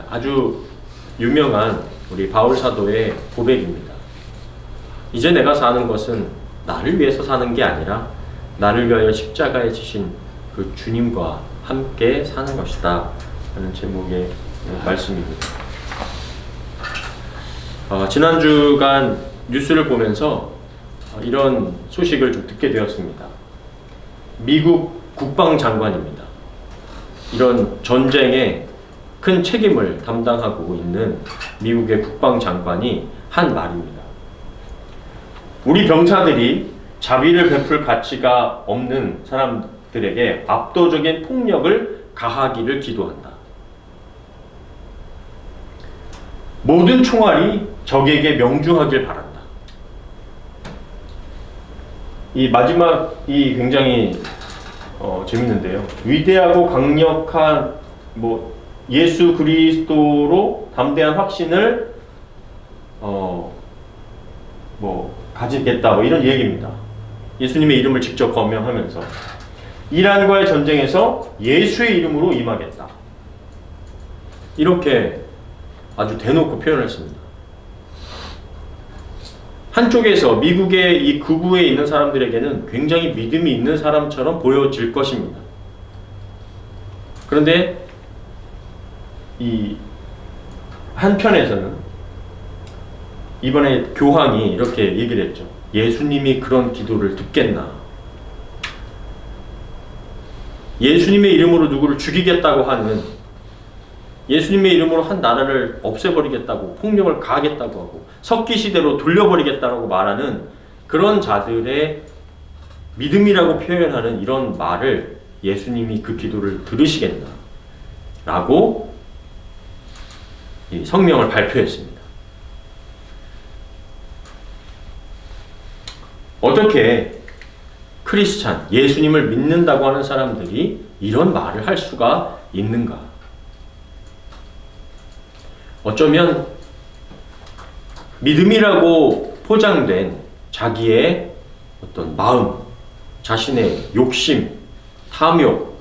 아주 유명한 우리 바울 사도의 고백입니다. 이제 내가 사는 것은 나를 위해서 사는 게 아니라 나를 위하여 십자가에 지신 그 주님과 함께 사는 것이다 하는 제목의 말씀입니다. 지난 주간 뉴스를 보면서 이런 소식을 좀 듣게 되었습니다. 미국 국방장관입니다. 이런 전쟁에 큰 책임을 담당하고 있는 미국의 국방장관이 한 말입니다. 우리 병사들이 자비를 베풀 가치가 없는 사람들에게 압도적인 폭력을 가하기를 기도한다. 모든 총알이 적에게 명중하길 바란다. 이 마지막이 굉장히 재밌는데요. 위대하고 강력한 예수 그리스도로 담대한 확신을 가지겠다 이런 얘기입니다. 예수님의 이름을 직접 거명하면서 이란과의 전쟁에서 예수의 이름으로 임하겠다. 이렇게 아주 대놓고 표현했습니다. 한쪽에서 미국의 이 극우에 있는 사람들에게는 굉장히 믿음이 있는 사람처럼 보여질 것입니다. 그런데 이 한편에서는 이번에 교황이 이렇게 얘기를 했죠. 예수님이 그런 기도를 듣겠나? 예수님의 이름으로 누구를 죽이겠다고 하는, 예수님의 이름으로 한 나라를 없애버리겠다고, 폭력을 가하겠다고 하고 석기 시대로 돌려버리겠다고 말하는 그런 자들의 믿음이라고 표현하는 이런 말을 예수님이 그 기도를 들으시겠나? 라고 이 성명을 발표했습니다. 어떻게 크리스찬, 예수님을 믿는다고 하는 사람들이 이런 말을 할 수가 있는가? 어쩌면 믿음이라고 포장된 자기의 어떤 마음, 자신의 욕심, 탐욕,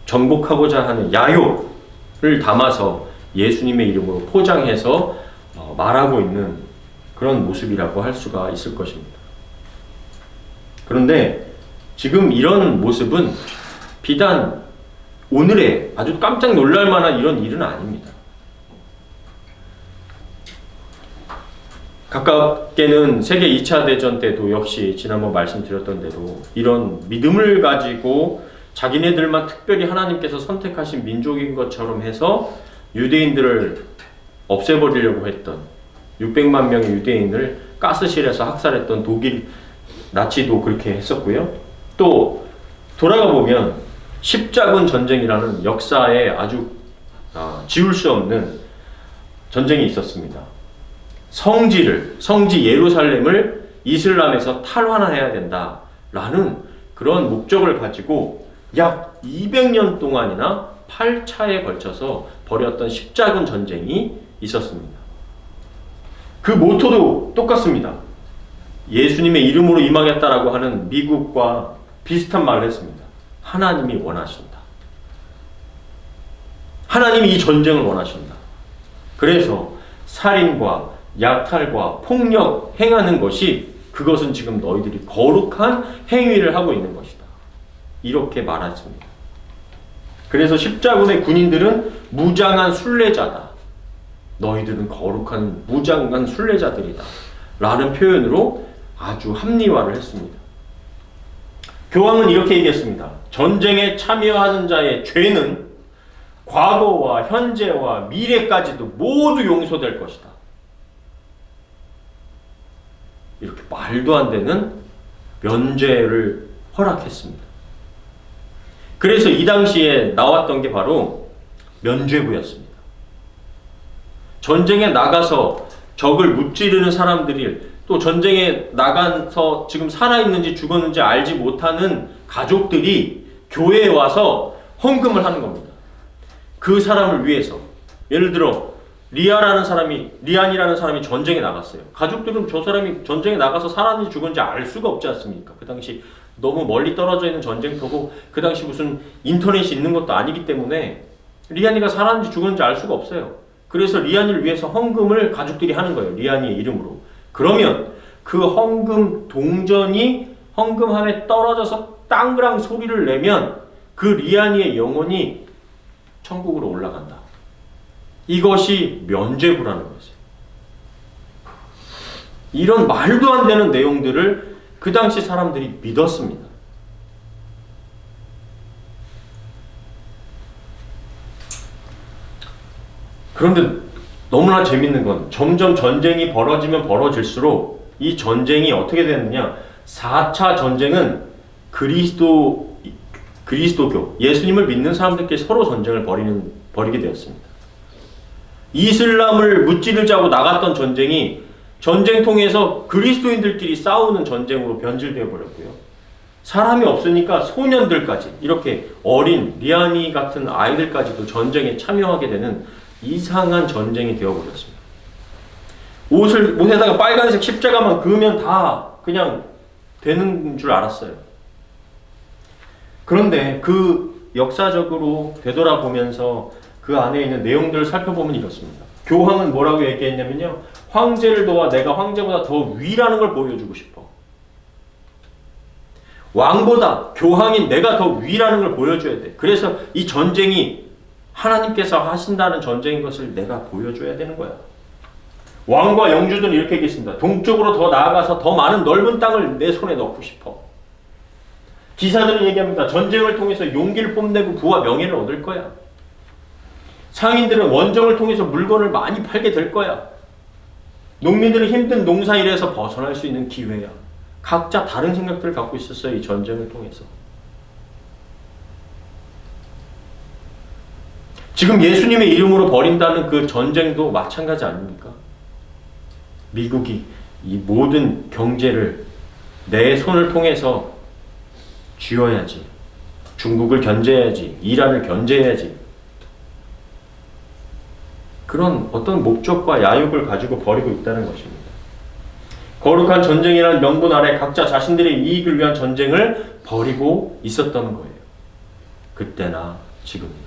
정복하고자 하는 야욕을 담아서 예수님의 이름으로 포장해서 말하고 있는 그런 모습이라고 할 수가 있을 것입니다. 그런데 지금 이런 모습은 비단 오늘의 아주 깜짝 놀랄 만한 이런 일은 아닙니다. 가깝게는 세계 2차 대전 때도 역시 지난번 말씀드렸던 대로 이런 믿음을 가지고 자기네들만 특별히 하나님께서 선택하신 민족인 것처럼 해서 유대인들을 없애버리려고 했던 600만 명의 유대인을 가스실에서 학살했던 독일 나치도 그렇게 했었고요. 또 돌아가 보면 십자군 전쟁이라는 역사에 아주 지울 수 없는 전쟁이 있었습니다. 성지 예루살렘을 이슬람에서 탈환해야 된다라는 그런 목적을 가지고 약 200년 동안이나 8차에 걸쳐서 벌였던 십자군 전쟁이 있었습니다. 그 모토도 똑같습니다. 예수님의 이름으로 임하겠다라고 하는 미국과 비슷한 말을 했습니다. 하나님이 원하신다. 하나님이 이 전쟁을 원하신다. 그래서 살인과 약탈과 폭력 행하는 것이 그것은 지금 너희들이 거룩한 행위를 하고 있는 것이다. 이렇게 말했습니다. 그래서 십자군의 군인들은 무장한 순례자다. 너희들은 거룩한 무장한 순례자들이다. 라는 표현으로 아주 합리화를 했습니다. 교황은 이렇게 얘기했습니다. 전쟁에 참여하는 자의 죄는 과거와 현재와 미래까지도 모두 용서될 것이다. 이렇게 말도 안 되는 면죄를 허락했습니다. 그래서 이 당시에 나왔던 게 바로 면죄부였습니다. 전쟁에 나가서 적을 무찌르는 사람들이 또 전쟁에 나가서 지금 살아있는지 죽었는지 알지 못하는 가족들이 교회에 와서 헌금을 하는 겁니다. 그 사람을 위해서. 예를 들어 리안이라는 사람이 전쟁에 나갔어요. 가족들은 저 사람이 전쟁에 나가서 살았는지 죽었는지 알 수가 없지 않습니까? 그 당시 너무 멀리 떨어져 있는 전쟁터고 그 당시 무슨 인터넷이 있는 것도 아니기 때문에 리안이가 살았는지 죽었는지 알 수가 없어요. 그래서 리안이를 위해서 헌금을 가족들이 하는 거예요. 리안이의 이름으로. 그러면 그 헌금 동전이 헌금함에 떨어져서 땅그랑 소리를 내면 그 리안이의 영혼이 천국으로 올라간다. 이것이 면죄부라는 거죠. 이런 말도 안 되는 내용들을 그 당시 사람들이 믿었습니다. 그런데 너무나 재밌는 건 점점 전쟁이 벌어지면 벌어질수록 이 전쟁이 어떻게 되느냐, 4차 전쟁은 그리스도교, 예수님을 믿는 사람들끼리 서로 전쟁을 벌이게 되었습니다. 이슬람을 무찌르자고 나갔던 전쟁이 전쟁통에서 그리스도인들끼리 싸우는 전쟁으로 변질되어 버렸고요. 사람이 없으니까 소년들까지, 이렇게 어린 리안이 같은 아이들까지도 전쟁에 참여하게 되는 이상한 전쟁이 되어버렸습니다. 옷에다가 빨간색 십자가만 그으면 다 그냥 되는 줄 알았어요. 그런데 그 역사적으로 되돌아보면서 그 안에 있는 내용들을 살펴보면 이렇습니다. 교황은 뭐라고 얘기했냐면요, 황제를 도와 내가 황제보다 더 위라는 걸 보여주고 싶어. 왕보다 교황인 내가 더 위라는 걸 보여줘야 돼. 그래서 이 전쟁이 하나님께서 하신다는 전쟁인 것을 내가 보여줘야 되는 거야. 왕과 영주들은 이렇게 얘기했습니다. 동쪽으로 더 나아가서 더 많은 넓은 땅을 내 손에 넣고 싶어. 기사들은 얘기합니다. 전쟁을 통해서 용기를 뽐내고 부와 명예를 얻을 거야. 상인들은 원정을 통해서 물건을 많이 팔게 될 거야. 농민들은 힘든 농사일에서 벗어날 수 있는 기회야. 각자 다른 생각들을 갖고 있었어요. 이 전쟁을 통해서. 지금 예수님의 이름으로 벌인다는 그 전쟁도 마찬가지 아닙니까? 미국이 이 모든 경제를 내 손을 통해서 쥐어야지. 중국을 견제해야지. 이란을 견제해야지. 그런 어떤 목적과 야욕을 가지고 벌이고 있다는 것입니다. 거룩한 전쟁이라는 명분 아래 각자 자신들의 이익을 위한 전쟁을 벌이고 있었던 거예요. 그때나 지금이나.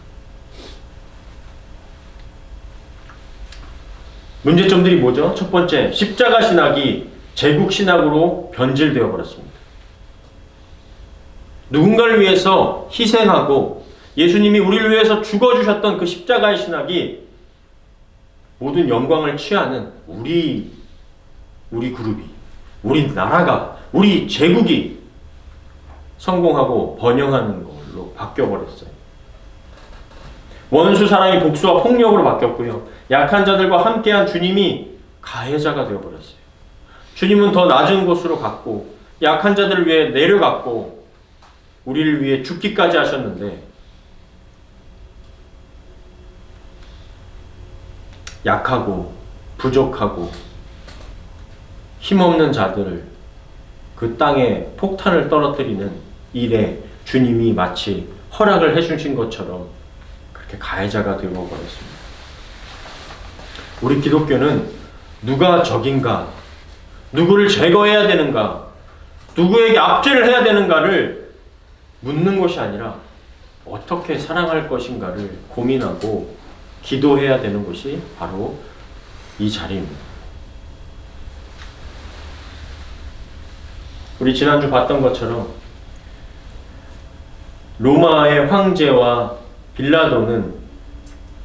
문제점들이 뭐죠? 첫 번째, 십자가 신학이 제국 신학으로 변질되어 버렸습니다. 누군가를 위해서 희생하고 예수님이 우리를 위해서 죽어주셨던 그 십자가의 신학이 모든 영광을 취하는 우리 그룹이, 우리 나라가, 우리 제국이 성공하고 번영하는 걸로 바뀌어버렸어요. 원수 사랑이 복수와 폭력으로 바뀌었고요. 약한 자들과 함께한 주님이 가해자가 되어버렸어요. 주님은 더 낮은 곳으로 갔고 약한 자들을 위해 내려갔고 우리를 위해 죽기까지 하셨는데 약하고 부족하고 힘없는 자들을 그 땅에 폭탄을 떨어뜨리는 일에 주님이 마치 허락을 해주신 것처럼 그렇게 가해자가 되어버렸습니다. 우리 기독교는 누가 적인가, 누구를 제거해야 되는가, 누구에게 압제를 해야 되는가를 묻는 것이 아니라 어떻게 사랑할 것인가를 고민하고 기도해야 되는 것이 바로 이 자리입니다. 우리 지난주 봤던 것처럼 로마의 황제와 빌라도는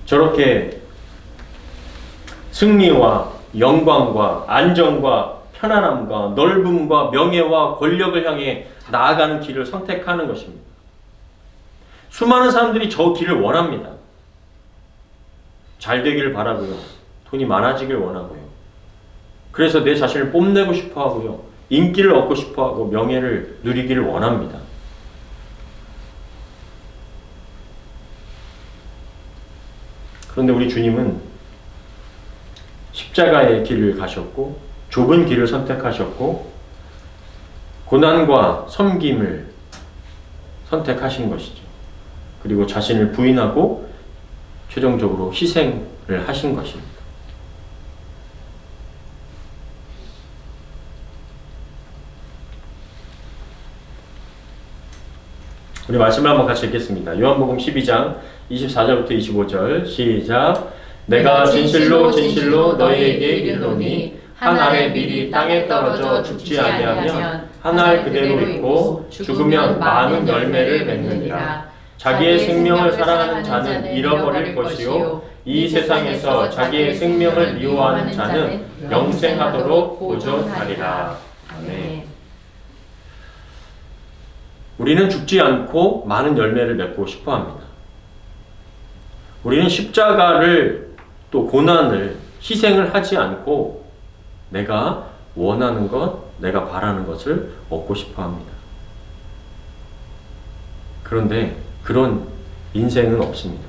저렇게 승리와 영광과 안정과 편안함과 넓음과 명예와 권력을 향해 나아가는 길을 선택하는 것입니다. 수많은 사람들이 저 길을 원합니다. 잘 되기를 바라고요. 돈이 많아지길 원하고요. 그래서 내 자신을 뽐내고 싶어 하고요. 인기를 얻고 싶어 하고 명예를 누리기를 원합니다. 그런데 우리 주님은 십자가의 길을 가셨고 좁은 길을 선택하셨고 고난과 섬김을 선택하신 것이죠. 그리고 자신을 부인하고 최종적으로 희생을 하신 것입니다. 우리 말씀을 한번 같이 읽겠습니다. 요한복음 12장 24절부터 25절 시작. 내가 진실로 진실로 너희에게 이르노니 한 알의 밀이 땅에 떨어져 죽지 아니하면 한 알 그대로 있고 죽으면 많은 열매를 맺느니라. 자기의 생명을 사랑하는 자는 잃어버릴 것이요 이 세상에서 자기의 생명을 미워하는 자는 영생하도록 보존하리라. 아멘. 우리는 죽지 않고 많은 열매를 맺고 싶어 합니다. 우리는 십자가를 또 고난을 희생을 하지 않고 내가 원하는 것, 내가 바라는 것을 얻고 싶어 합니다. 그런데 그런 인생은 없습니다.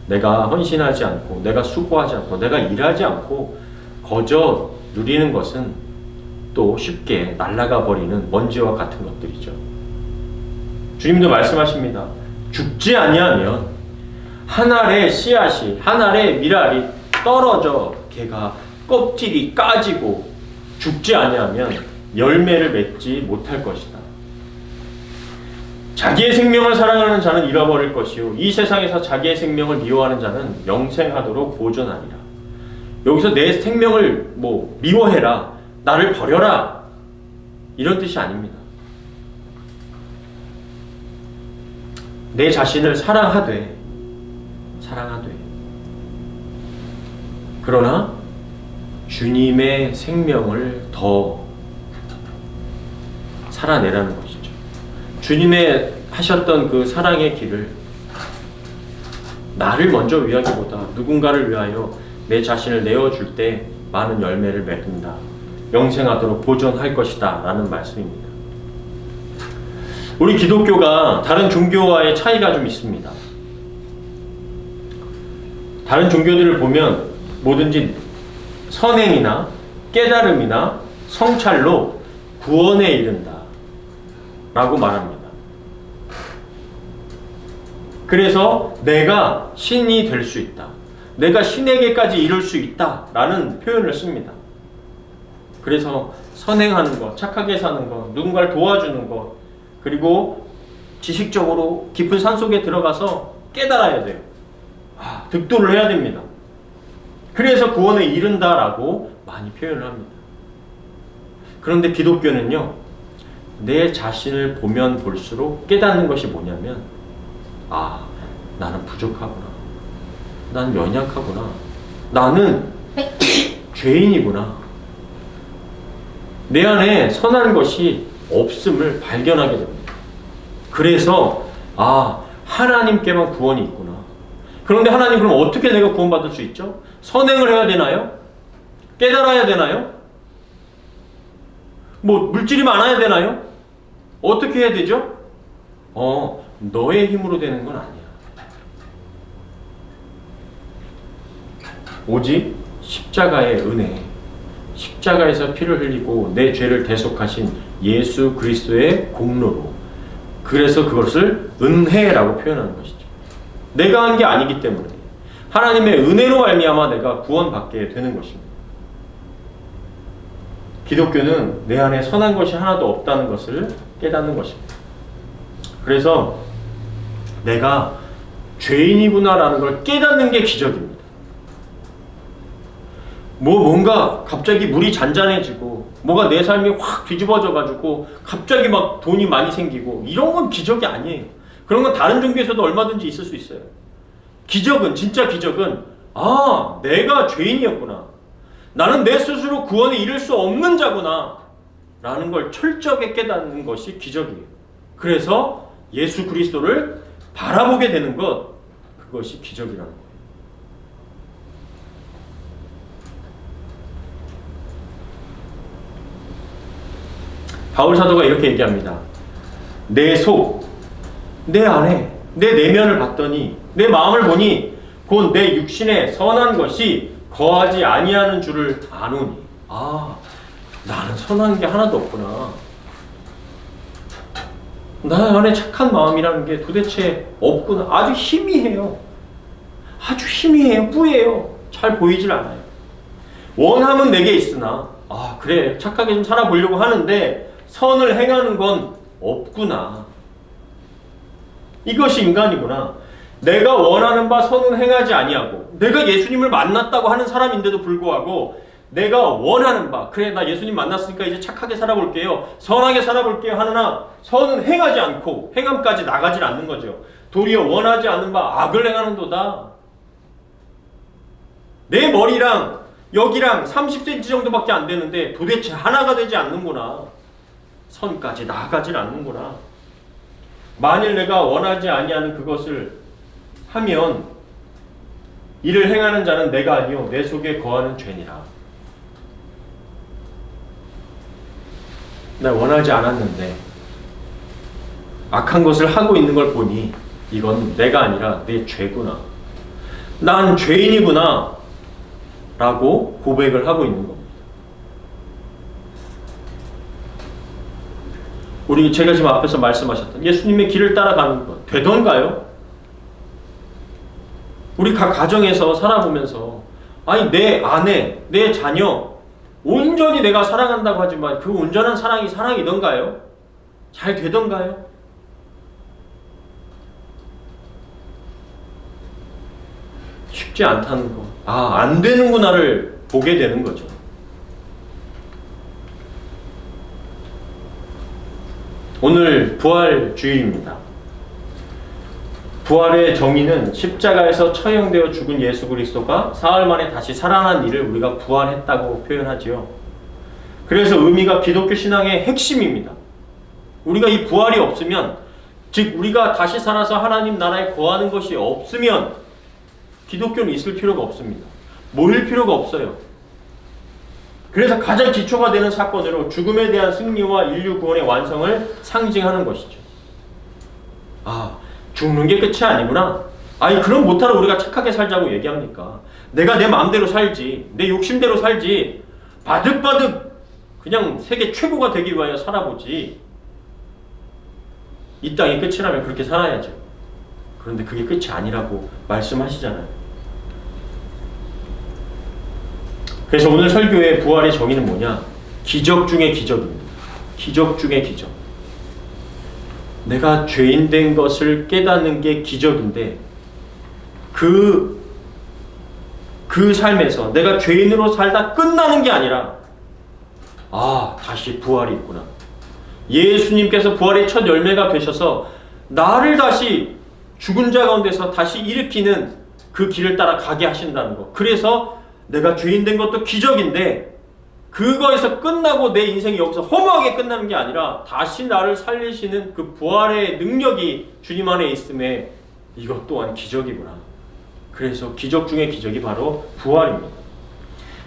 내가 헌신하지 않고, 내가 수고하지 않고, 내가 일하지 않고 거저 누리는 것은 또 쉽게 날아가 버리는 먼지와 같은 것들이죠. 주님도 말씀하십니다. 죽지 아니하면 한 알의 씨앗이, 한 알의 밀알이 떨어져 걔가 껍질이 까지고 죽지 아니하면 열매를 맺지 못할 것이다. 자기의 생명을 사랑하는 자는 잃어버릴 것이요 이 세상에서 자기의 생명을 미워하는 자는 영생하도록 보존하리라. 여기서 내 생명을 미워해라, 나를 버려라, 이런 뜻이 아닙니다. 내 자신을 사랑하되 그러나 주님의 생명을 더 살아내라는 것이죠. 주님의 하셨던 그 사랑의 길을 나를 먼저 위하기보다 누군가를 위하여 내 자신을 내어줄 때 많은 열매를 맺는다. 영생하도록 보존할 것이다 라는 말씀입니다. 우리 기독교가 다른 종교와의 차이가 좀 있습니다. 다른 종교들을 보면 뭐든지 선행이나 깨달음이나 성찰로 구원에 이른다 라고 말합니다. 그래서 내가 신이 될 수 있다, 내가 신에게까지 이룰 수 있다 라는 표현을 씁니다. 그래서 선행하는 것, 착하게 사는 것, 누군가를 도와주는 것, 그리고 지식적으로 깊은 산속에 들어가서 깨달아야 돼요. 득도를 해야 됩니다. 그래서 구원에 이른다라고 많이 표현을 합니다. 그런데 기독교는요, 내 자신을 보면 볼수록 깨닫는 것이 뭐냐면, 나는 부족하구나, 나는 연약하구나, 나는 죄인이구나, 내 안에 선한 것이 없음을 발견하게 됩니다. 그래서 하나님께만 구원이 있구나. 그런데 하나님, 그럼 어떻게 내가 구원받을 수 있죠? 선행을 해야 되나요? 깨달아야 되나요? 물질이 많아야 되나요? 어떻게 해야 되죠? 너의 힘으로 되는 건 아니야. 오직 십자가의 은혜, 십자가에서 피를 흘리고 내 죄를 대속하신 예수 그리스도의 공로로, 그래서 그것을 은혜라고 표현하는 것이죠. 내가 한 게 아니기 때문에 하나님의 은혜로 말미암아 내가 구원받게 되는 것입니다. 기독교는 내 안에 선한 것이 하나도 없다는 것을 깨닫는 것입니다. 그래서 내가 죄인이구나라는 걸 깨닫는 게 기적입니다. 뭔가 갑자기 물이 잔잔해지고 뭐가 내 삶이 확 뒤집어져가지고 갑자기 막 돈이 많이 생기고 이런 건 기적이 아니에요. 그런 건 다른 종교에서도 얼마든지 있을 수 있어요. 기적은, 진짜 기적은 내가 죄인이었구나, 나는 내 스스로 구원에 이를 수 없는 자구나 라는 걸 철저하게 깨닫는 것이 기적이에요. 그래서 예수 그리스도를 바라보게 되는 것, 그것이 기적이라는 거예요. 바울 사도가 이렇게 얘기합니다. 내 속, 내 안에, 내 내면을 봤더니, 내 마음을 보니 곧 내 육신에 선한 것이 거하지 아니하는 줄을 아노니. 나는 선한 게 하나도 없구나. 나 안에 착한 마음이라는 게 도대체 없구나. 아주 희미해요. 뿌예요. 잘 보이질 않아요. 원함은 내게 있으나 그래, 착하게 좀 살아보려고 하는데 선을 행하는 건 없구나. 이것이 인간이구나. 내가 원하는 바 선은 행하지 아니하고, 내가 예수님을 만났다고 하는 사람인데도 불구하고 내가 원하는 바, 그래 나 예수님 만났으니까 이제 착하게 살아볼게요, 선하게 살아볼게요 하느나 선은 행하지 않고 행함까지 나가질 않는 거죠. 도리어 원하지 않는 바 악을 행하는도다. 내 머리랑 여기랑 30cm 정도밖에 안 되는데 도대체 하나가 되지 않는구나. 선까지 나아가질 않는구나. 만일 내가 원하지 아니하는 그것을 하면 이를 행하는 자는 내가 아니요 내 속에 거하는 죄니라. 나 원하지 않았는데 악한 것을 하고 있는 걸 보니 이건 내가 아니라 내 죄구나. 난 죄인이구나 라고 고백을 하고 있는 겁니다. 우리 제가 지금 앞에서 말씀하셨던 예수님의 길을 따라가는 것 되던가요? 우리 각 가정에서 살아보면서 아니 내 아내, 내 자녀 온전히 내가 사랑한다고 하지만 그 온전한 사랑이 사랑이던가요? 잘 되던가요? 쉽지 않다는 거. 아, 안 되는구나를 보게 되는 거죠. 오늘 부활 주일입니다. 부활의 정의는 십자가에서 처형되어 죽은 예수 그리스도가 사흘 만에 다시 살아난 일을 우리가 부활했다고 표현하지요. 그래서 의미가 기독교 신앙의 핵심입니다. 우리가 이 부활이 없으면, 즉 우리가 다시 살아서 하나님 나라에 거하는 것이 없으면 기독교는 있을 필요가 없습니다. 모일 필요가 없어요. 그래서 가장 기초가 되는 사건으로 죽음에 대한 승리와 인류 구원의 완성을 상징하는 것이죠. 아, 죽는 게 끝이 아니구나. 아니 그럼 못하러 우리가 착하게 살자고 얘기합니까? 내가 내 마음대로 살지, 내 욕심대로 살지, 바득바득 그냥 세계 최고가 되기 위하여 살아보지. 이 땅이 끝이라면 그렇게 살아야죠. 그런데 그게 끝이 아니라고 말씀하시잖아요. 그래서 오늘 설교의 부활의 정의는 뭐냐? 기적 중의 기적입니다. 기적 중의 기적. 내가 죄인 된 것을 깨닫는 게 기적인데 그 삶에서 내가 죄인으로 살다 끝나는 게 아니라 아, 다시 부활이 있구나. 예수님께서 부활의 첫 열매가 되셔서 나를 다시 죽은 자 가운데서 다시 일으키는 그 길을 따라 가게 하신다는 것. 그래서 내가 죄인 된 것도 기적인데 그거에서 끝나고 내 인생이 여기서 허무하게 끝나는 게 아니라 다시 나를 살리시는 그 부활의 능력이 주님 안에 있음에 이것 또한 기적이구나. 그래서 기적 중의 기적이 바로 부활입니다.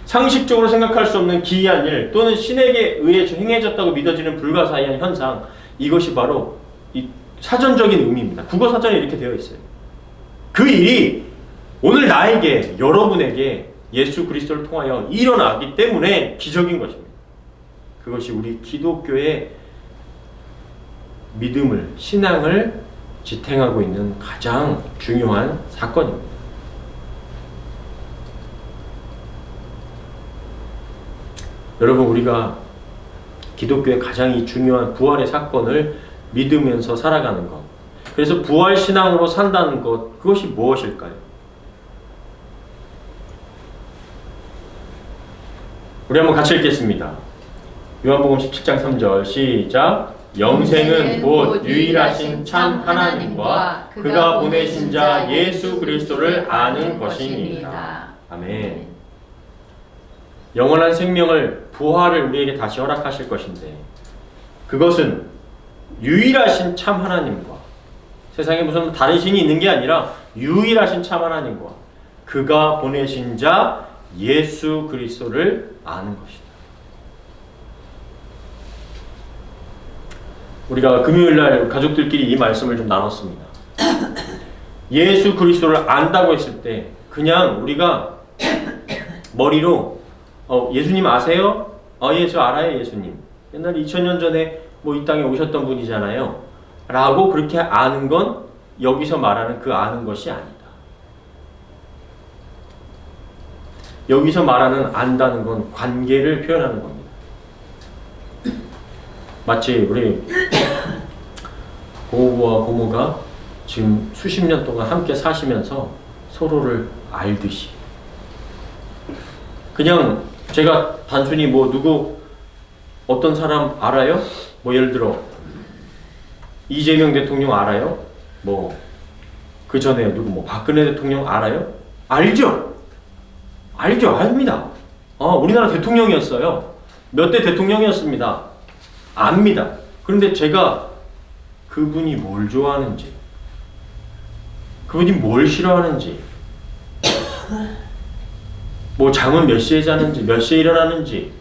상식적으로 생각할 수 없는 기이한 일 또는 신에게 의해 행해졌다고 믿어지는 불가사의한 현상, 이것이 바로 이 사전적인 의미입니다. 국어사전에 이렇게 되어 있어요. 그 일이 오늘 나에게, 여러분에게 예수 그리스도를 통하여 일어나기 때문에 기적인 것입니다. 그것이 우리 기독교의 믿음을, 신앙을 지탱하고 있는 가장 중요한 사건입니다. 여러분, 우리가 기독교의 가장 중요한 부활의 사건을 믿으면서 살아가는 것, 그래서 부활신앙으로 산다는 것, 그것이 무엇일까요? 우리 한번 같이 읽겠습니다. 요한복음 17장 3절 시작. 영생은 곧 유일하신 참 하나님과 그가 보내신 자 예수 그리스도를 아는 것입니다. 아멘. 영원한 생명을, 부활을 우리에게 다시 허락하실 것인데 그것은 유일하신 참 하나님과, 세상에 무슨 다른 신이 있는 게 아니라 유일하신 참 하나님과 그가 보내신 자 예수 그리스도를 아는 것이다. 우리가 금요일날 가족들끼리 이 말씀을 좀 나눴습니다. 예수 그리스도를 안다고 했을 때 그냥 우리가 머리로 예수님 아세요? 예, 저 알아요, 예수님. 옛날 2000년 전에 뭐 이 땅에 오셨던 분이잖아요. 라고 그렇게 아는 건 여기서 말하는 그 아는 것이 아니다. 여기서 말하는 안다는 건 관계를 표현하는 겁니다. 마치 우리 고모부와 고모가 지금 수십 년 동안 함께 사시면서 서로를 알듯이. 그냥 제가 단순히 뭐 누구 어떤 사람 알아요? 뭐 예를 들어 이재명 대통령 알아요? 뭐 그 전에 누구 뭐 박근혜 대통령 알아요? 알죠? 압니다. 우리나라 대통령이었어요. 몇 대 대통령이었습니다. 압니다. 그런데 제가 그분이 뭘 좋아하는지, 그분이 뭘 싫어하는지, 뭐 잠은 몇 시에 자는지, 몇 시에 일어나는지,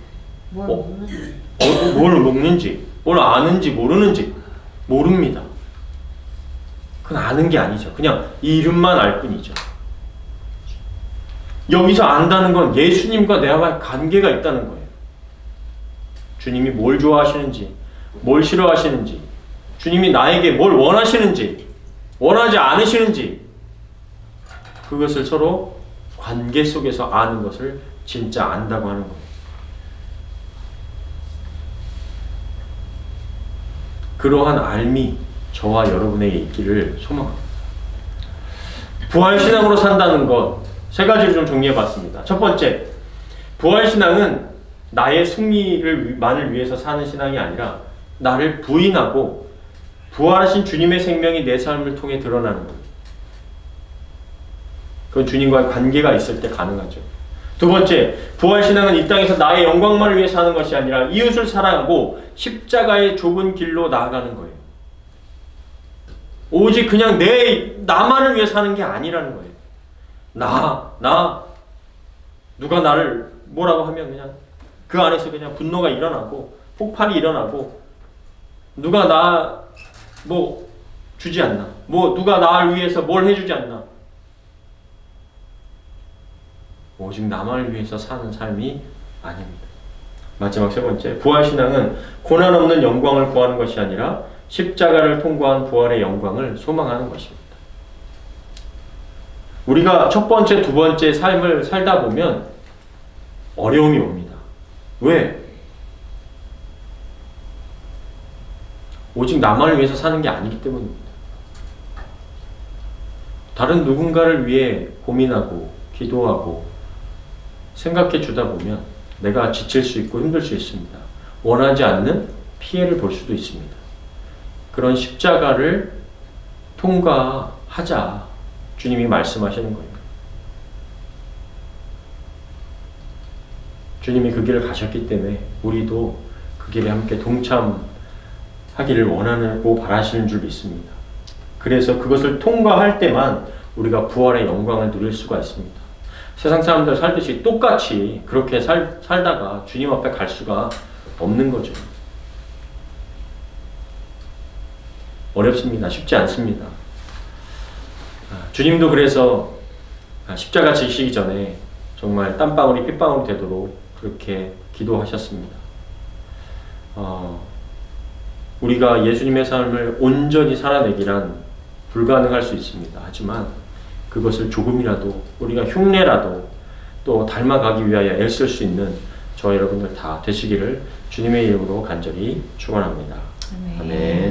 뭘 어? 먹는지. 뭘 먹는지, 뭘 아는지 모르는지 모릅니다. 그건 아는 게 아니죠. 그냥 이름만 알 뿐이죠. 여기서 안다는 건 예수님과 내와의 관계가 있다는 거예요. 주님이 뭘 좋아하시는지, 뭘 싫어하시는지, 주님이 나에게 뭘 원하시는지, 원하지 않으시는지, 그것을 서로 관계 속에서 아는 것을 진짜 안다고 하는 거예요. 그러한 알미 저와 여러분에게 있기를 소망합니다. 부활신앙으로 산다는 것, 세 가지를 좀 정리해 봤습니다. 첫 번째, 부활신앙은 나의 승리만을 위해서 사는 신앙이 아니라 나를 부인하고 부활하신 주님의 생명이 내 삶을 통해 드러나는 겁니다. 그건 주님과의 관계가 있을 때 가능하죠. 두 번째, 부활신앙은 이 땅에서 나의 영광만을 위해 사는 것이 아니라 이웃을 사랑하고 십자가의 좁은 길로 나아가는 거예요. 오직 그냥 나만을 위해 사는 게 아니라는 거예요. 누가 나를 뭐라고 하면 그냥 그 안에서 그냥 분노가 일어나고 폭발이 일어나고 누가 나 뭐 주지 않나, 뭐 누가 나를 위해서 뭘 해주지 않나, 오직 나만을 위해서 사는 삶이 아닙니다. 마지막 세 번째, 부활신앙은 고난 없는 영광을 구하는 것이 아니라 십자가를 통과한 부활의 영광을 소망하는 것입니다. 우리가 첫 번째, 두 번째 삶을 살다 보면 어려움이 옵니다. 왜? 오직 나만을 위해서 사는 게 아니기 때문입니다. 다른 누군가를 위해 고민하고 기도하고 생각해 주다 보면 내가 지칠 수 있고 힘들 수 있습니다. 원하지 않는 피해를 볼 수도 있습니다. 그런 십자가를 통과하자 주님이 말씀하시는 거예요. 주님이 그 길을 가셨기 때문에 우리도 그 길에 함께 동참하기를 원하고 바라시는 줄 믿습니다. 그래서 그것을 통과할 때만 우리가 부활의 영광을 누릴 수가 있습니다. 세상 사람들 살듯이 똑같이 그렇게 살다가 주님 앞에 갈 수가 없는 거죠. 어렵습니다. 쉽지 않습니다. 주님도 그래서 십자가 지시기 전에 정말 땀방울이 핏방울이 되도록 그렇게 기도하셨습니다. 우리가 예수님의 삶을 온전히 살아내기란 불가능할 수 있습니다. 하지만 그것을 조금이라도 우리가 흉내라도 또 닮아가기 위하여 애쓸 수 있는 저와 여러분들 다 되시기를 주님의 이름으로 간절히 축원합니다. 아멘.